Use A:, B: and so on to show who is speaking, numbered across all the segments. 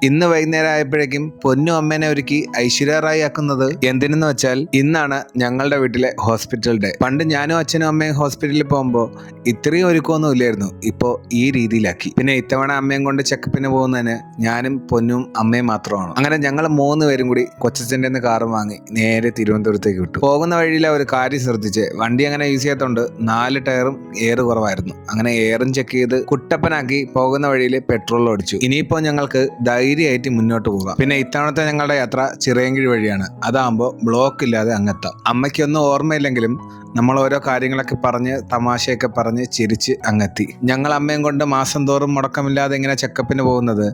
A: ഇന്ന് വൈകുന്നേരം ആയപ്പോഴേക്കും പൊന്നു അമ്മേനെ ഒരുക്കി ഐശ്വര്യ റായി ആക്കുന്നത് എന്തിനെന്ന് വെച്ചാൽ ഇന്നാണ് ഞങ്ങളുടെ വീട്ടിലെ ഹോസ്പിറ്റൽ ഡേ. പണ്ട് ഞാനും അച്ഛനും അമ്മയും ഹോസ്പിറ്റലിൽ പോകുമ്പോൾ ഇത്രയും ഒരുക്കമൊന്നും ഇല്ലായിരുന്നു. ഇപ്പോൾ ഈ രീതിയിലാക്കി. പിന്നെ ഇത്തവണ അമ്മയും കൊണ്ട് ചെക്കപ്പിന് പോകുന്നതിന് ഞാനും പൊന്നും അമ്മയും മാത്രമാണ്. അങ്ങനെ ഞങ്ങൾ 3 പേരും കൂടി കൊച്ചച്ഛൻ്റെ കാറും വാങ്ങി നേരെ തിരുവനന്തപുരത്തേക്ക് വിട്ടു. പോകുന്ന വഴിയിലെ ഒരു കാര്യം ശ്രദ്ധിച്ച് വണ്ടി അങ്ങനെ യൂസ് ചെയ്യാത്തതുകൊണ്ട് 4 ടയറും എയർ കുറവായിരുന്നു. അങ്ങനെ എയറും ചെക്ക് ചെയ്ത് കുട്ടപ്പനാക്കി പോകുന്ന വഴിയിൽ പെട്രോൾ അടിച്ചു. ഇനിയിപ്പോൾ ഞങ്ങൾക്ക് ധൈര്യമായിട്ട് മുന്നോട്ട് പോകാം. പിന്നെ ഇത്തവണത്തെ ഞങ്ങളുടെ യാത്ര ചിറയൻകീഴ് വഴിയാണ്. അതാകുമ്പോൾ ബ്ലോക്ക് ഇല്ലാതെ അങ്ങെത്താം. അമ്മയ്ക്കൊന്നും ഓർമ്മയില്ലെങ്കിലും നമ്മൾ ഓരോ കാര്യങ്ങളൊക്കെ പറഞ്ഞ് തമാശയൊക്കെ പറഞ്ഞ് ചിരിച്ച് അങ്ങെത്തി. ഞങ്ങൾ അമ്മയും കൊണ്ട് മാസം തോറും മുടക്കമില്ലാതെ ഇങ്ങനെ ചെക്കപ്പിന് പോകുന്നത്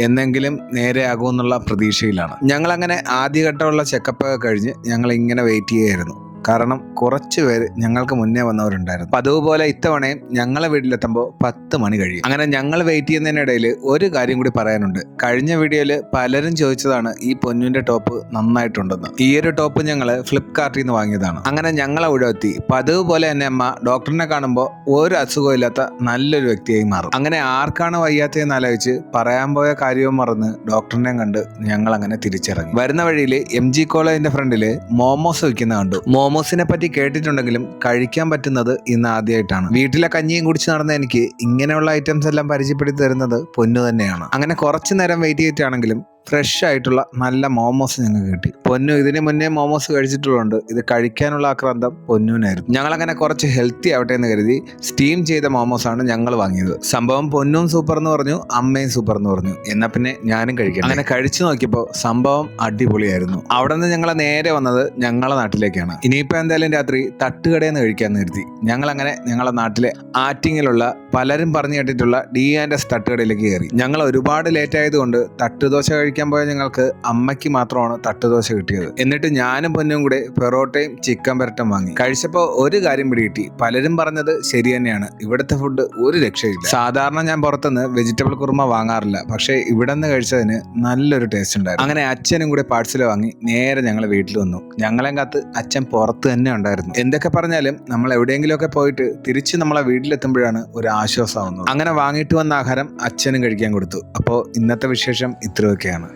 A: എന്നെങ്കിലും നേരെയാകുമെന്നുള്ള പ്രതീക്ഷയിലാണ്. ഞങ്ങളങ്ങനെ ആദ്യഘട്ടമുള്ള ചെക്കപ്പൊക്കെ കഴിഞ്ഞ് ഞങ്ങൾ ഇങ്ങനെ വെയിറ്റ് ചെയ്യുകയായിരുന്നു. കാരണം കുറച്ച് പേര് ഞങ്ങൾക്ക് മുന്നേ വന്നവരുണ്ടായിരുന്നു. അതുപോലെ ഇത്തവണയും ഞങ്ങളെ വീട്ടിലെത്തുമ്പോൾ 10 മണി കഴിയും. അങ്ങനെ ഞങ്ങൾ വെയിറ്റ് ചെയ്യുന്നതിനിടയിൽ ഒരു കാര്യം കൂടി പറയാനുണ്ട്. കഴിഞ്ഞ വീഡിയോയിൽ പലരും ചോദിച്ചതാണ് ഈ പൊന്നുവിന്റെ ടോപ്പ് നന്നായിട്ടുണ്ടെന്ന്. ഈ ഒരു ടോപ്പ് ഞങ്ങൾ ഫ്ലിപ്കാർട്ടിൽ നിന്ന് വാങ്ങിയതാണ്. അങ്ങനെ ഞങ്ങളെ ഉഴത്തി പതിവ് പോലെ തന്നെ അമ്മ ഡോക്ടറിനെ കാണുമ്പോൾ ഒരു അസുഖമില്ലാത്ത നല്ലൊരു വ്യക്തിയായി മാറും. അങ്ങനെ ആർക്കാണ് വയ്യാത്തതെന്ന് ആലോചിച്ച് പറയാൻ പോയ കാര്യവും മറന്ന് ഡോക്ടറിനെ കണ്ട് ഞങ്ങൾ അങ്ങനെ തിരിച്ചിറങ്ങി. വരുന്ന വഴിയിൽ MG കോളേജിന്റെ ഫ്രണ്ടിൽ മോമോസ് വിൽക്കുന്ന കണ്ടു. മോമോസിനെ പറ്റി കേട്ടിട്ടുണ്ടെങ്കിലും കഴിക്കാൻ പറ്റുന്നത് ഇന്ന് ആദ്യമായിട്ടാണ്. വീട്ടിലെ കഞ്ഞിയും കുടിച്ച് നടന്ന എനിക്ക് ഇങ്ങനെയുള്ള ഐറ്റംസ് എല്ലാം പരിചയപ്പെടുത്തി തരുന്നത് പൊന്നു തന്നെയാണ്. അങ്ങനെ കുറച്ചു നേരം വെയിറ്റ് ചെയ്തിട്ടാണെങ്കിലും ഫ്രഷ് ആയിട്ടുള്ള നല്ല മോമോസ് ഞങ്ങൾക്ക് കിട്ടി. പൊന്നു ഇതിന് മുന്നേ മോമോസ് കഴിച്ചിട്ടുള്ളതുകൊണ്ട് ഇത് കഴിക്കാനുള്ള ആക്രാന്തം പൊന്നുവിനായിരുന്നു. ഞങ്ങളങ്ങനെ കുറച്ച് ഹെൽത്തി ആവട്ടെ എന്ന് കരുതി സ്റ്റീം ചെയ്ത മോമോസ് ആണ് ഞങ്ങൾ വാങ്ങിയത്. സംഭവം പൊന്നും സൂപ്പർ എന്ന് പറഞ്ഞു, അമ്മയും സൂപ്പർ എന്ന് പറഞ്ഞു. എന്നാ പിന്നെ ഞാനും കഴിക്കണം. അങ്ങനെ കഴിച്ചു നോക്കിയപ്പോൾ സംഭവം അടിപൊളിയായിരുന്നു. അവിടെ നിന്ന് ഞങ്ങൾ നേരെ വന്നത് ഞങ്ങളെ നാട്ടിലേക്കാണ്. ഇനിയിപ്പോൾ എന്തായാലും രാത്രി തട്ടുകടയിൽ നിന്ന് കഴിക്കാമെന്ന് കരുതി ഞങ്ങളങ്ങനെ ഞങ്ങളെ നാട്ടിലെ ആറ്റിങ്ങിലുള്ള പലരും പറഞ്ഞു കേട്ടിട്ടുള്ള D&S തട്ടുകടയിലേക്ക് കയറി. ഞങ്ങൾ ഒരുപാട് ലേറ്റ് ആയതുകൊണ്ട് തട്ടുദോശ കഴിക്കാൻ പോയ ഞങ്ങൾക്ക് അമ്മയ്ക്ക് മാത്രമാണ് തട്ടുദോശ കിട്ടിയത്. എന്നിട്ട് ഞാനും പൊന്നും കൂടെ പെറോട്ടയും ചിക്കൻ പെരട്ടും വാങ്ങി. കഴിച്ചപ്പോൾ ഒരു കാര്യം പിടികിട്ടി. പലരും പറഞ്ഞത് ശരി തന്നെയാണ്, ഇവിടുത്തെ ഫുഡ് ഒരു രക്ഷയില്ല. സാധാരണ ഞാൻ പുറത്തുനിന്ന് വെജിറ്റബിൾ കുറുമ വാങ്ങാറില്ല, പക്ഷേ ഇവിടെ നിന്ന് കഴിച്ചതിന് നല്ലൊരു ടേസ്റ്റ് ഉണ്ടായിരുന്നു. അങ്ങനെ അച്ഛനും കൂടെ പാഴ്സൽ വാങ്ങി നേരെ ഞങ്ങൾ വീട്ടിൽ വന്നു. ഞങ്ങളെ കാത്ത് അച്ഛൻ പുറത്ത് തന്നെ ഉണ്ടായിരുന്നു. എന്തൊക്കെ പറഞ്ഞാലും നമ്മൾ എവിടെയെങ്കിലുമൊക്കെ പോയിട്ട് തിരിച്ച് നമ്മളെ വീട്ടിലെത്തുമ്പോഴാണ് ഒരു ആശ്വാസമാവുന്നത്. അങ്ങനെ വാങ്ങിയിട്ട് വന്ന ആഹാരം അച്ഛനും കഴിക്കാൻ കൊടുത്തു. അപ്പോൾ ഇന്നത്തെ വിശേഷം ഇത്രയൊക്കെയാണ്.